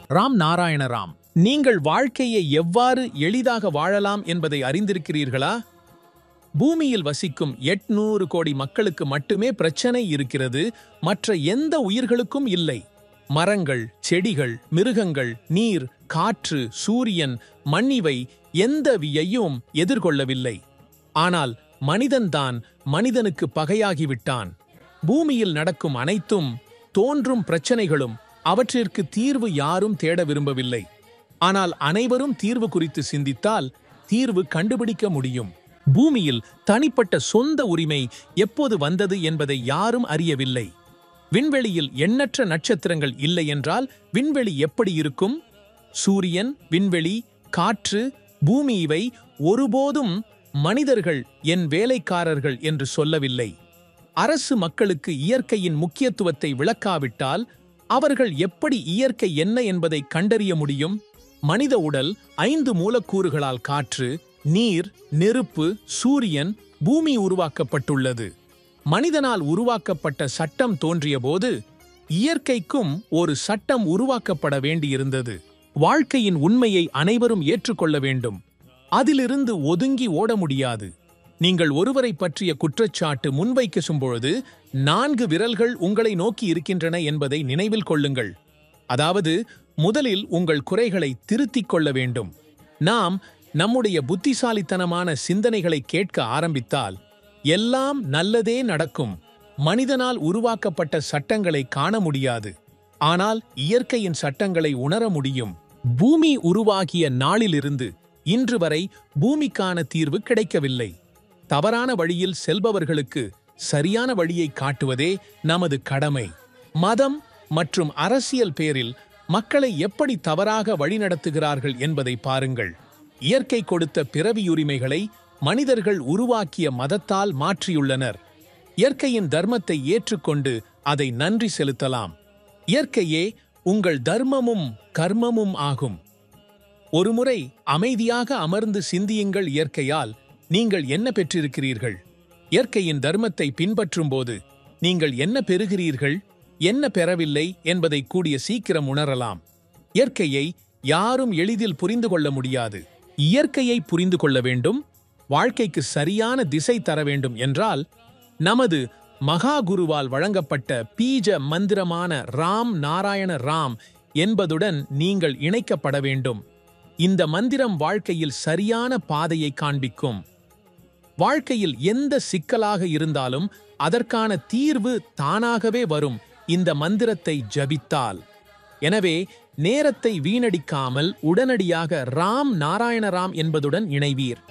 ராம் நாராயண ராம். நீங்கள் வாழ்க்கையை எவ்வாறு எளிதாக வாழலாம் என்பதை அறிந்திருக்கிறீர்களா? பூமியில் வசிக்கும் 800 கோடி மக்களுக்கு மட்டுமே பிரச்சனை இருக்கிறது, மற்ற எந்த உயிர்களுக்கும் இல்லை. மரங்கள், செடிகள், மிருகங்கள், நீர், காற்று, சூரியன், மண்ணிவை எந்தவியையும் எதிர்கொள்ளவில்லை. ஆனால் மனிதன்தான் மனிதனுக்கு பகையாகிவிட்டான். பூமியில் நடக்கும் அனைத்தும், தோன்றும் பிரச்சனைகளும், அவற்றிற்கு தீர்வு யாரும் தேட விரும்பவில்லை. ஆனால் அனைவரும் தீர்வு குறித்து சிந்தித்தால் தீர்வு கண்டுபிடிக்க முடியும். பூமியில் தனிப்பட்ட சொந்த உரிமை எப்போது வந்தது என்பதை யாரும் அறியவில்லை. விண்வெளியில் எண்ணற்ற நட்சத்திரங்கள் இல்லை என்றால் விண்வெளி எப்படி இருக்கும்? சூரியன், விண்வெளி, காற்று, பூமி இவை ஒருபோதும் மனிதர்கள் என் வேலைக்காரர்கள் என்று சொல்லவில்லை. அரசு மக்களுக்கு இயற்கையின் முக்கியத்துவத்தை விளக்காவிட்டால் அவர்கள் எப்படி இயற்கை என்ன என்பதை கண்டறிய முடியும்? மனித உடல் 5 மூலக்கூறுகளால் காற்று, நீர், நெருப்பு, சூரியன், பூமி உருவாக்கப்பட்டுள்ளது. மனிதனால் உருவாக்கப்பட்ட சட்டம் தோன்றியபோது இயற்கைக்கும் ஒரு சட்டம் உருவாக்கப்பட வேண்டியிருந்தது. வாழ்க்கையின் உண்மையை அனைவரும் ஏற்றுக்கொள்ள வேண்டும். அதிலிருந்து ஒதுங்கி ஓட முடியாது. நீங்கள் ஒருவரை பற்றிய குற்றச்சாட்டு முன்வைக்கும் பொழுது 4 விரல்கள் உங்களை நோக்கி இருக்கின்றன என்பதை நினைவில் கொள்ளுங்கள். அதாவது, முதலில் உங்கள் குறைகளை திருத்திக் கொள்ள வேண்டும். நாம் நம்முடைய புத்திசாலித்தனமான சிந்தனைகளை கேட்க ஆரம்பித்தால் எல்லாம் நல்லதே நடக்கும். மனிதனால் உருவாக்கப்பட்ட சட்டங்களை காண முடியாது, ஆனால் இயற்கையின் சட்டங்களை உணர முடியும். பூமி உருவாகிய நாளிலிருந்து இன்று வரை பூமிக்கான தீர்வு கிடைக்கவில்லை. தவறான வழியில் செல்பவர்களுக்கு சரியான வழியை காட்டுவதே நமது கடமை. மதம் மற்றும் அரசியல் பேரில் மக்களை எப்படி தவறாக வழிநடத்துகிறார்கள் என்பதை பாருங்கள். இயற்கை கொடுத்த பிறவியுரிமைகளை மனிதர்கள் உருவாக்கிய மதத்தால் மாற்றியுள்ளனர். இயற்கையின் தர்மத்தை ஏற்றுக்கொண்டு அதை நன்றி செலுத்தலாம். இயற்கையே உங்கள் தர்மமும் கர்மமும் ஆகும். ஒருமுறை அமைதியாக அமர்ந்து சிந்தியுங்கள். இயற்கையால் நீங்கள் என்ன பெற்றிருக்கிறீர்கள்? இயற்கையின் தர்மத்தை பின்பற்றும்போது நீங்கள் என்ன பெறுகிறீர்கள், என்ன பெறவில்லை என்பதை கூடிய சீக்கிரம் உணரலாம். இயற்கையை யாரும் எளிதில் புரிந்து கொள்ள முடியாது. இயற்கையை புரிந்து கொள்ள வேண்டும், வாழ்க்கைக்கு சரியான திசை தர வேண்டும் என்றால் நமது மகா குருவால் வழங்கப்பட்ட பீஜ மந்திரமான ராம் நாராயண ராம் என்பதுடன் நீங்கள் இணைக்கப்பட வேண்டும். இந்த மந்திரம் வாழ்க்கையில் சரியான பாதையை காண்பிக்கும். வாழ்க்கையில் எந்த சிக்கலாக இருந்தாலும் அதற்கான தீர்வு தானாகவே வரும் இந்த மந்திரத்தை ஜபித்தால். எனவே நேரத்தை வீணடிக்காமல் உடனடியாக ராம் நாராயண ராம் என்பதுடன் இணைவீர்.